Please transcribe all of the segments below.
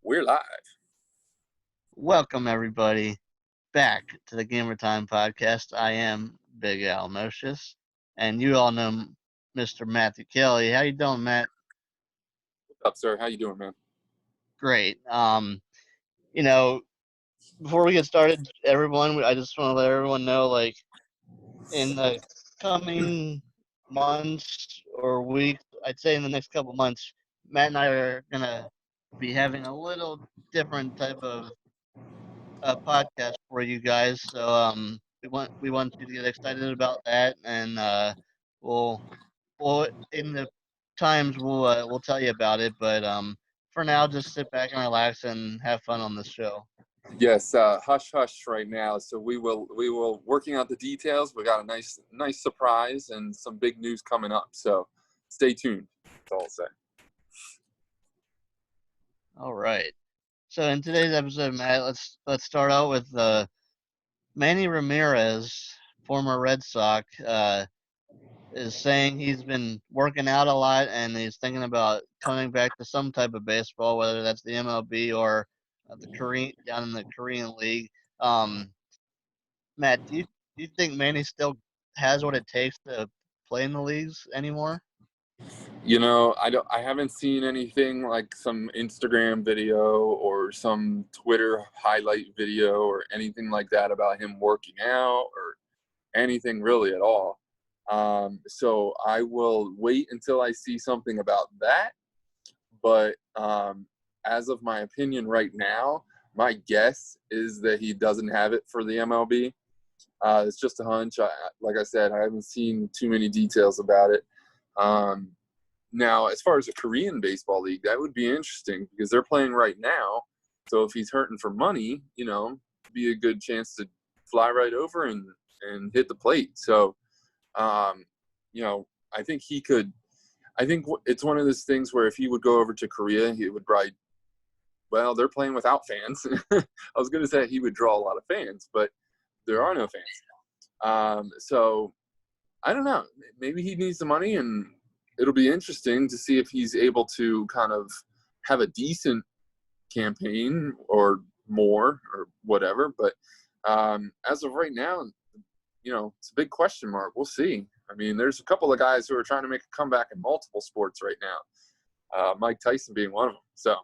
We're live. Welcome, everybody, back to the Gamer Time podcast. I am Big Al Mocious, and you all know Mr. Matthew Kelly. How you doing, Matt? What's up, sir? How you doing, man? Great. Before we get started, everyone, I just want to let everyone know, in the coming months or weeks, I'd say in the next couple months, Matt and I are going to be having a little different type of podcast for you guys. So we want you to get excited about that, and we'll in the times we'll tell you about it. But for now, just sit back and relax and have fun on this show. Yes, hush hush right now. So we will working out the details. We got a nice surprise and some big news coming up. So stay tuned. That's all I'll say. All right. So in today's episode, Matt, let's start out with Manny Ramirez, former Red Sox, is saying he's been working out a lot and he's thinking about coming back to some type of baseball, whether that's the MLB or down in the Korean League. Matt, do you think Manny still has what it takes to play in the leagues anymore? You know, I haven't seen anything like some Instagram video or some Twitter highlight video or anything like that about him working out or anything really at all. So I will wait until I see something about that. But as of my opinion right now, my guess is that he doesn't have it for the MLB. It's just a hunch. Like I said, I haven't seen too many details about it. Now, as far as a Korean baseball league, that would be interesting because they're playing right now. So if he's hurting for money, it'd be a good chance to fly right over and hit the plate. So, I think he could. I think it's one of those things where if he would go over to Korea, he would probably. Well, they're playing without fans. I was going to say he would draw a lot of fans, but there are no fans. So I don't know. Maybe he needs the money, and it'll be interesting to see if he's able to kind of have a decent campaign or more or whatever. But as of right now, it's a big question mark. We'll see. I mean, there's a couple of guys who are trying to make a comeback in multiple sports right now. Mike Tyson being one of them. So,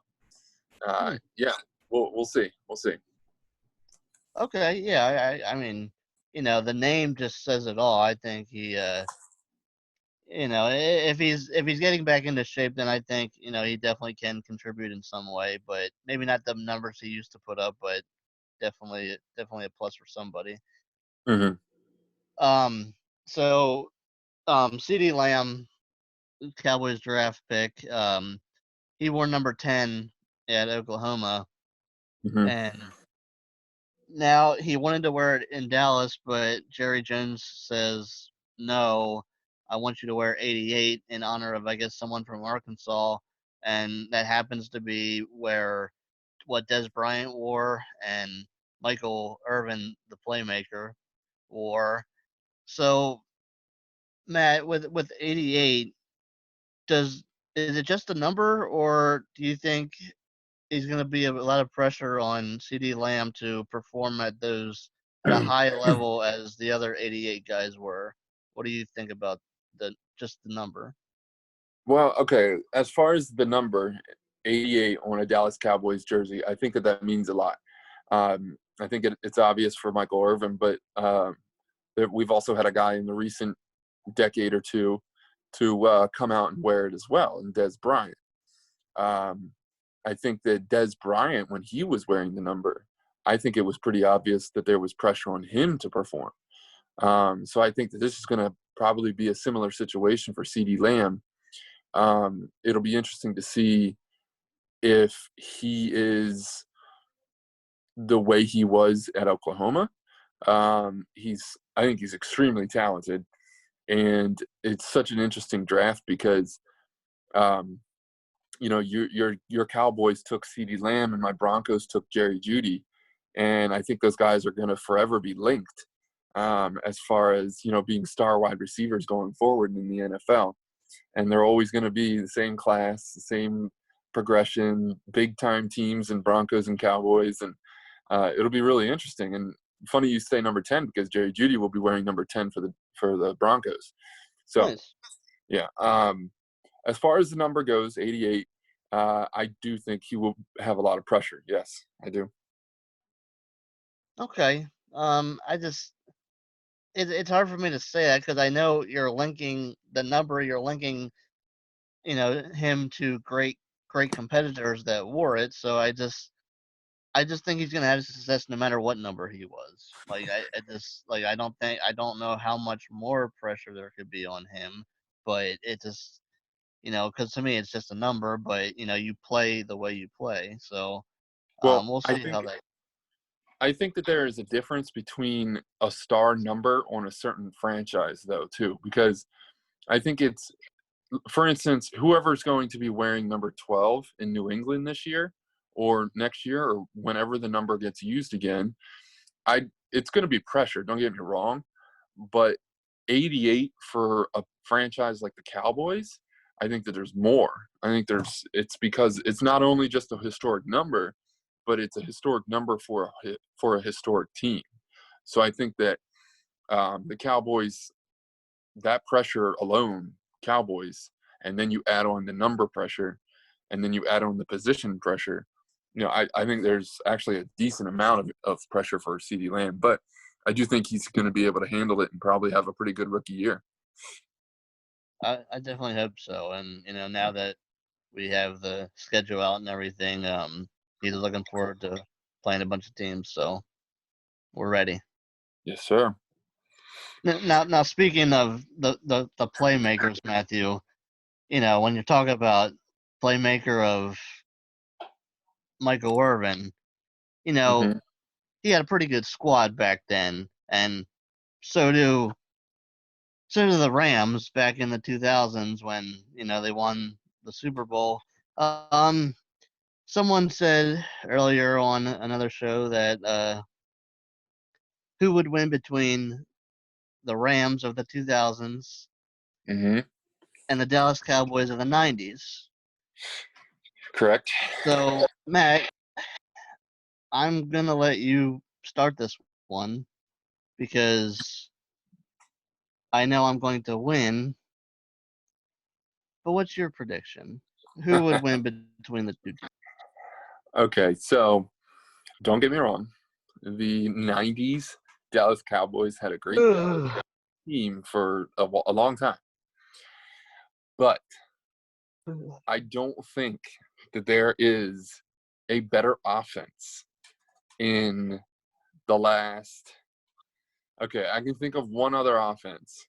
yeah, we'll see. We'll see. Okay, yeah, I mean, the name just says it all. I think he, if he's getting back into shape, then I think he definitely can contribute in some way, but maybe not the numbers he used to put up, but definitely a plus for somebody. Mm-hmm. So, CeeDee Lamb, Cowboys draft pick, he wore number 10 at Oklahoma, Mm-hmm. and now he wanted to wear it in Dallas, but Jerry Jones says, no, I want you to wear 88 in honor of, I guess, someone from Arkansas. And that happens to be what Des Bryant wore and Michael Irvin, the playmaker, wore. So, Matt, with 88, is it just a number, or do you think he's going to be a lot of pressure on CeeDee Lamb to perform at a high level as the other 88 guys were? What do you think about just the number? Well, okay. As far as the number 88 on a Dallas Cowboys jersey, I think that means a lot. I think it's obvious for Michael Irvin, but we've also had a guy in the recent decade or two to come out and wear it as well, and Des Bryant. I think that Des Bryant, when he was wearing the number, I think it was pretty obvious that there was pressure on him to perform. So I think that this is going to probably be a similar situation for CeeDee Lamb. It'll be interesting to see if he is the way he was at Oklahoma. I think he's extremely talented, and it's such an interesting draft because, your Cowboys took CeeDee Lamb and my Broncos took Jerry Jeudy, and I think those guys are going to forever be linked as far as being star wide receivers going forward in the NFL. And they're always going to be the same class, the same progression, big time teams and Broncos and Cowboys, and it'll be really interesting. And funny you say number 10 because Jerry Jeudy will be wearing number 10 for the Broncos. So Nice. yeah, as far as the number goes, 88, I do think he will have a lot of pressure. Yes, I do. Okay. I just it's hard for me to say that because I know you're linking the number. You're linking, him to great competitors that wore it. So I just think he's gonna have success no matter what number he was. Like I just like I don't know how much more pressure there could be on him, but it just because to me it's just a number, but you play the way you play. So Well, we'll I see how think that. I think that there is a difference between a star number on a certain franchise, though, too, because I think it's, for instance, whoever's going to be wearing number 12 in New England this year or next year or whenever the number gets used again, it's going to be pressure. Don't get me wrong, but 88 for a franchise like the Cowboys, I think that there's more. I think it's because it's not only just a historic number, but it's a historic number for a historic team. So I think that the Cowboys, that pressure alone, Cowboys, and then you add on the number pressure, and then you add on the position pressure. I think there's actually a decent amount of pressure for CeeDee Lamb, but I do think he's going to be able to handle it and probably have a pretty good rookie year. I definitely hope so. And now that we have the schedule out and everything, he's looking forward to playing a bunch of teams. So we're ready. Yes, sir. Now speaking of the playmakers, Matthew, when you're talking about playmaker of Michael Irvin, you know, Hmm. he had a pretty good squad back then, and so do the Rams back in the 2000s when they won the Super Bowl. Um, Someone said earlier on another show that who would win between the Rams of the 2000s Hmm. and the Dallas Cowboys of the 90s. Correct. So, Matt, I'm going to let you start this one because I know I'm going to win. But what's your prediction? Who would win between the two teams? Okay, so don't get me wrong. The 90s Dallas Cowboys had a great team for a long time. But I don't think that there is a better offense in the last. Okay, I can think of one other offense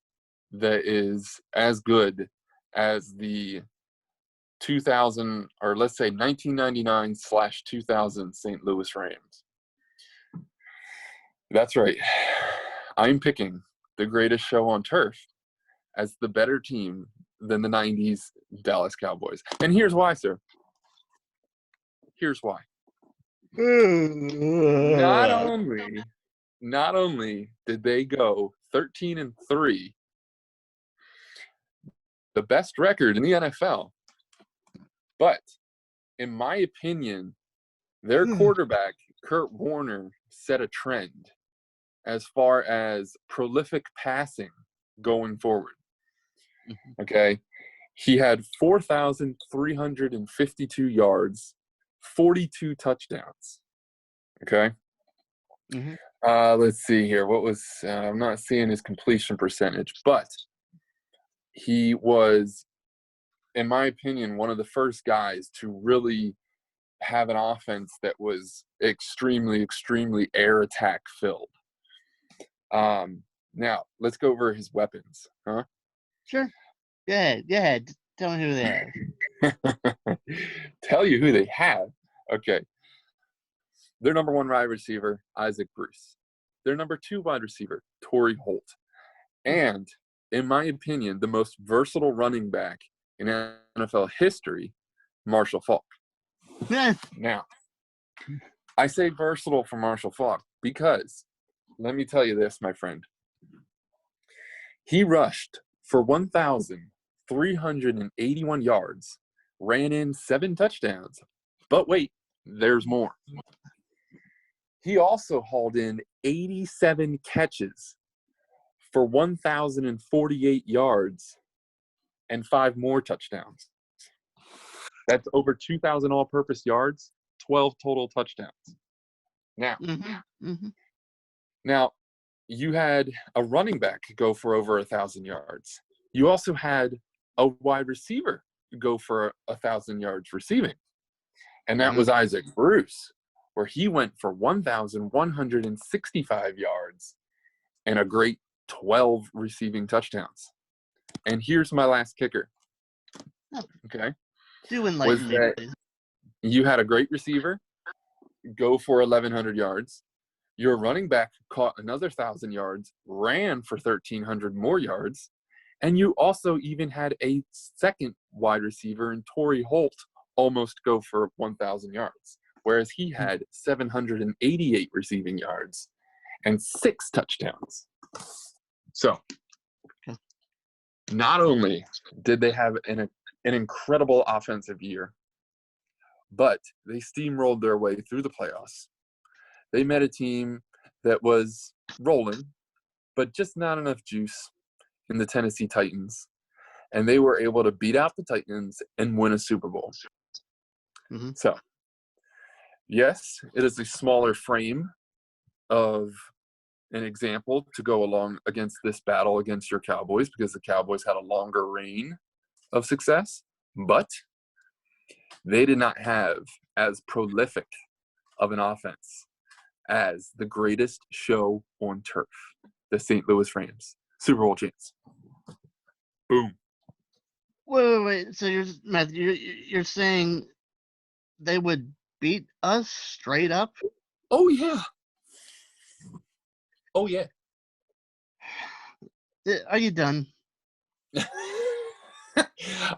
that is as good as the 2000, or let's say 1999/2000 St. Louis Rams. That's right. I'm picking the greatest show on turf as the better team than the 90s Dallas Cowboys. And here's why, sir. Here's why. Not only not only did they go 13-3, the best record in the NFL, but in my opinion, their quarterback, Kurt Warner, set a trend as far as prolific passing going forward. Okay. He had 4,352 yards, 42 touchdowns. Okay. Mm-hmm. Let's see here. I'm not seeing his completion percentage, but he was, in my opinion, one of the first guys to really have an offense that was extremely, extremely air attack filled. Now let's go over his weapons, huh? Sure. Yeah. Tell me who they have. Tell you who they have. Okay. Their number one wide receiver, Isaac Bruce. Their number two wide receiver, Torrey Holt. And, in my opinion, the most versatile running back in NFL history, Marshall Faulk. Now, I say versatile for Marshall Faulk because, let me tell you this, my friend. He rushed for 1,381 yards ran in 7 touchdowns. But wait, there's more. He also hauled in 87 catches for 1,048 yards and 5 more touchdowns. That's over 2,000 all-purpose yards, 12 total touchdowns. Now, you had a running back go for over 1,000 yards. You also had a wide receiver go for 1,000 yards receiving, and that was Isaac Bruce, where he went for 1,165 yards and a great 12 receiving touchdowns. And here's my last kicker. Okay. Was that you had a great receiver go for 1,100 yards. Your running back caught another 1,000 yards, ran for 1,300 more yards, and you also even had a second wide receiver in Torrey Holt almost go for 1,000 yards, whereas he had 788 receiving yards and 6 touchdowns. So, not only did they have an incredible offensive year, but they steamrolled their way through the playoffs. They met a team that was rolling, but just not enough juice in the Tennessee Titans. And they were able to beat out the Titans and win a Super Bowl. So, yes, it is a smaller frame of an example to go along against this battle against your Cowboys, because the Cowboys had a longer reign of success, but they did not have as prolific of an offense as the greatest show on turf, the St. Louis Rams, Super Bowl champs. Boom. Wait. So you're saying they would beat us straight up? Oh yeah. Oh yeah. Are you done?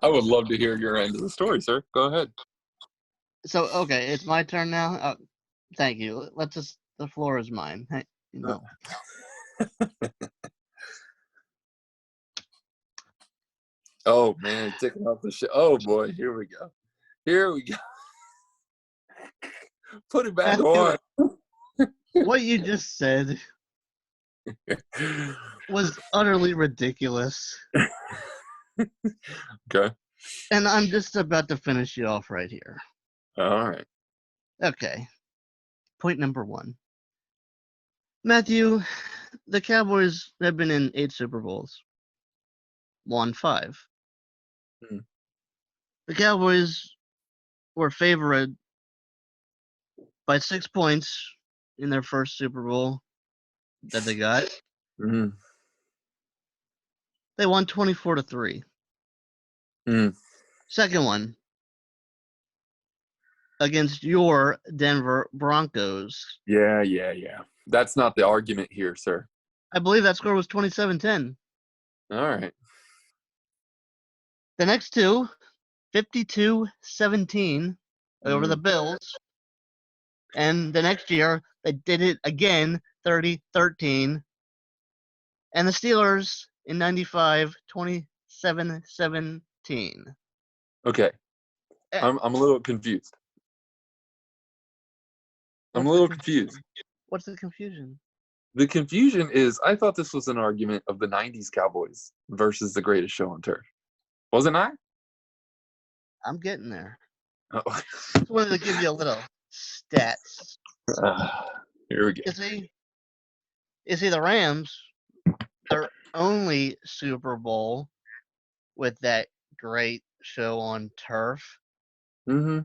I would love to hear your end of the story, sir. Go ahead. So, okay, it's my turn now. Thank you. The floor is mine. Hey, Oh man, taking off the shit. Oh boy, here we go. Put it back on. What you just said was utterly ridiculous. Okay. And I'm just about to finish you off right here. All right. Okay. Point number 1. Matthew, the Cowboys have been in 8 Super Bowls. Won 5. The Cowboys were favored by 6 points in their first Super Bowl that they got. They won 24-3. Second one, against your Denver Broncos. Yeah. That's not the argument here, sir. I believe that score was 27-10. All right. The next two, 52-17 over the Bills. And the next year, they did it again, 30-13. And the Steelers in 95, 27-17. Okay. I'm a little confused. Confused. What's the confusion? The confusion is I thought this was an argument of the 90s Cowboys versus the greatest show on turf. Wasn't I? I'm getting there. Oh. Just wanted to give you a little stats. Here we go. You see, the Rams, their only Super Bowl with that great show on turf, they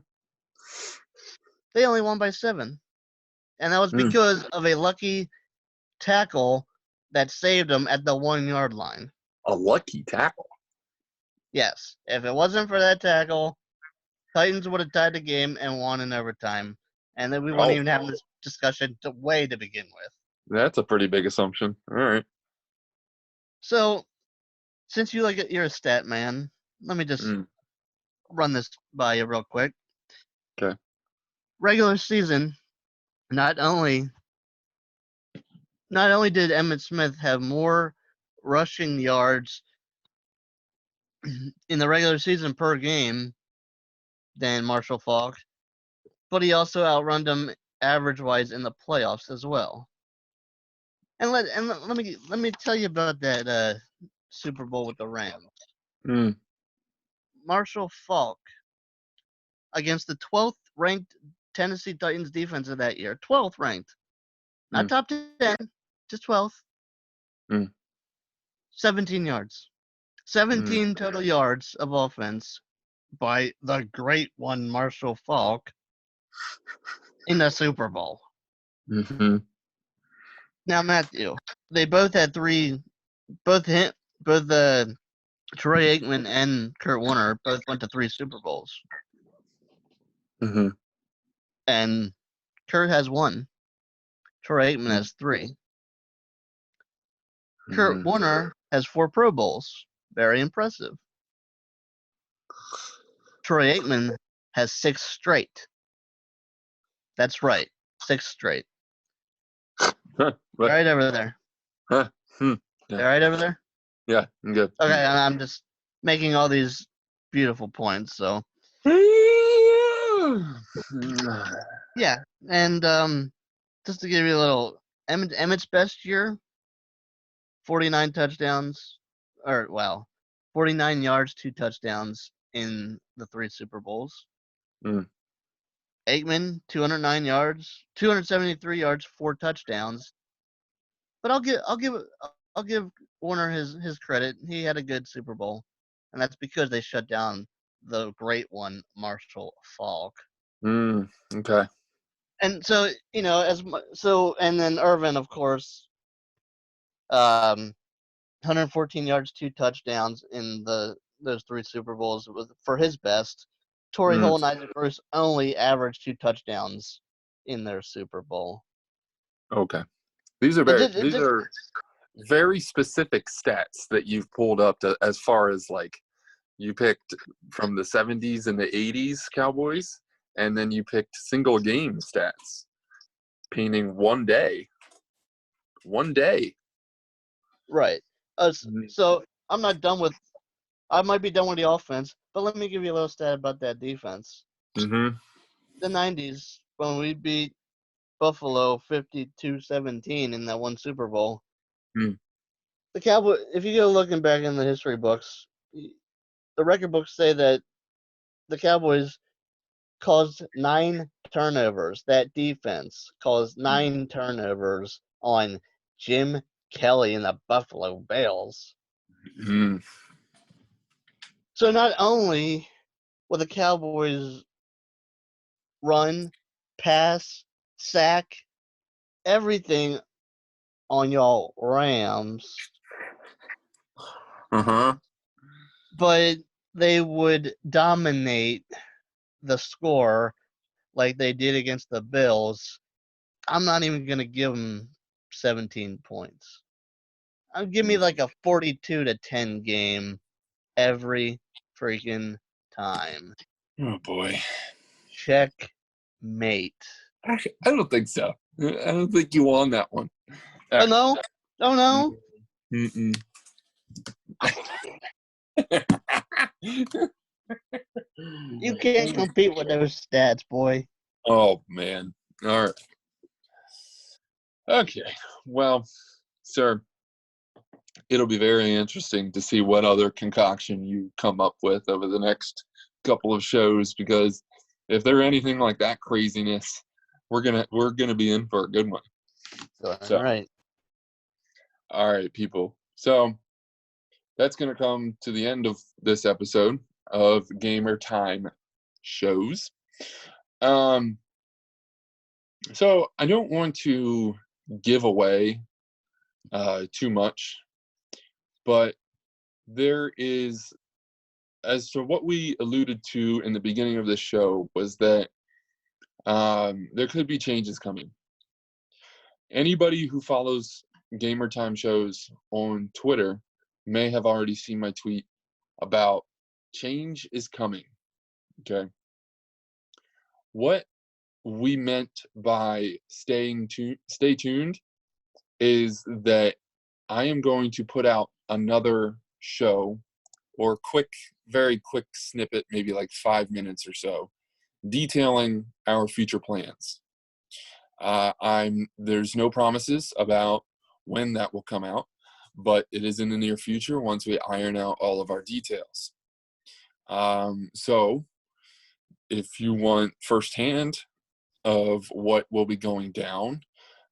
only won by 7. And that was because of a lucky tackle that saved them at the 1-yard line. A lucky tackle? Yes. If it wasn't for that tackle, Titans would have tied the game and won in overtime. And then we wouldn't even have this discussion to begin with. That's a pretty big assumption. All right. So, since you're a stat man, let me just run this by you real quick. Okay. Regular season, not only did Emmitt Smith have more rushing yards in the regular season per game than Marshall Faulk, but he also outrun him average-wise in the playoffs as well. And let me tell you about that Super Bowl with the Rams. Mm. Marshall Faulk against the 12th ranked Tennessee Titans defense of that year. 12th ranked. Not top 10, just 12th. 17 yards. 17 total yards of offense by the great one Marshall Faulk in the Super Bowl. Mm-hmm. Now, Matthew, they both had both Troy Aikman and Kurt Warner both went to 3 Super Bowls. Mm-hmm. And Kurt has 1. Troy Aikman has 3. Mm-hmm. Kurt Warner has 4 Pro Bowls. Very impressive. Troy Aikman has 6 straight. That's right. 6 straight. Huh, All right over there. Huh. Hmm. Yeah. All right over there? Yeah, I'm good. Okay, I'm just making all these beautiful points, so. Yeah, and just to give you a little, Emmett's best year, 49 touchdowns, 49 yards, 2 touchdowns in the 3 Super Bowls. Aikman, 209 yards, 273 yards, 4 touchdowns. But I'll give Warner his credit. He had a good Super Bowl, and that's because they shut down the great one, Marshall Faulk. Okay. And so, and then Irvin, of course, 114 yards, 2 touchdowns in those 3 Super Bowls for his best. Torrey Holt and Isaac Bruce only averaged 2 touchdowns in their Super Bowl. Okay. These are very specific stats that you've pulled up as far as like you picked from the 70s and the 80s Cowboys, and then you picked single game stats, painting one day. Right. So I might be done with the offense, but let me give you a little stat about that defense. Mm-hmm. The 90s, when we beat Buffalo 52-17 in that one Super Bowl, the Cowboys, if you go looking back in the history books, the record books say that the Cowboys caused 9 turnovers. That defense caused 9 turnovers on Jim Kelly and the Buffalo Bills. So not only will the Cowboys run, pass, sack, everything on y'all Rams, but they would dominate the score like they did against the Bills. I'm not even going to give them 17 points. Give me like a 42-10 game every freaking time. Oh boy. Checkmate. I don't think so. I don't think you won that one. Oh no? Oh no? Mm-mm. You can't compete with those stats, boy. Oh man. All right. Okay. Well, sir, it'll be very interesting to see what other concoction you come up with over the next couple of shows, because if they're anything like that craziness, we're gonna be in for a good one. All right. All right, people. So that's gonna come to the end of this episode of Gamer Time Shows. So I don't want to give away too much, but there is, as to what we alluded to in the beginning of this show, was that there could be changes coming. Anybody who follows Gamer Time Shows on Twitter may have already seen my tweet about change is coming. Okay. What we meant by stay tuned is that I am going to put out another show or very quick snippet, maybe like 5 minutes or so, detailing our future plans. There's no promises about when that will come out, but it is in the near future once we iron out all of our details. So if you want firsthand of what will be going down,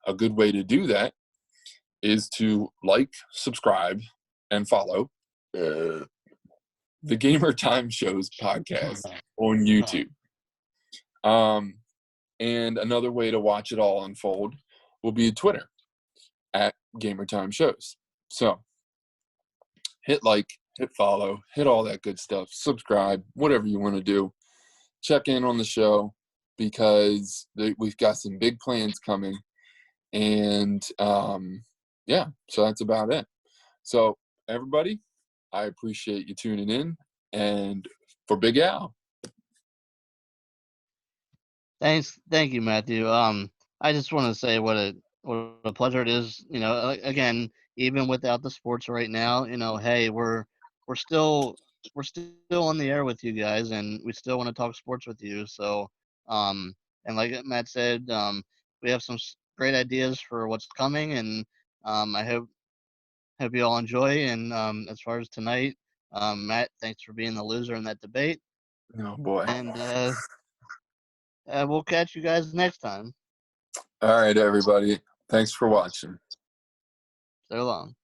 a good way to do that is to like, subscribe, and follow the Gamer Time Shows podcast on YouTube. And another way to watch it all unfold will be Twitter at Gamer Time Shows. So hit like, hit follow, hit all that good stuff, subscribe, whatever you want to do. Check in on the show because we've got some big plans coming. And yeah, so that's about it. So everybody, I appreciate you tuning in. And for Big Al. Thank you, Matthew. I just want to say what a pleasure it is. Again, even without the sports right now, hey, we're still we're still on the air with you guys, and we still want to talk sports with you. So, and like Matt said, we have some great ideas for what's coming, and I hope you all enjoy. And as far as tonight, Matt, thanks for being the loser in that debate, Oh boy. and we'll catch you guys next time. All right, everybody. Thanks for watching. So long.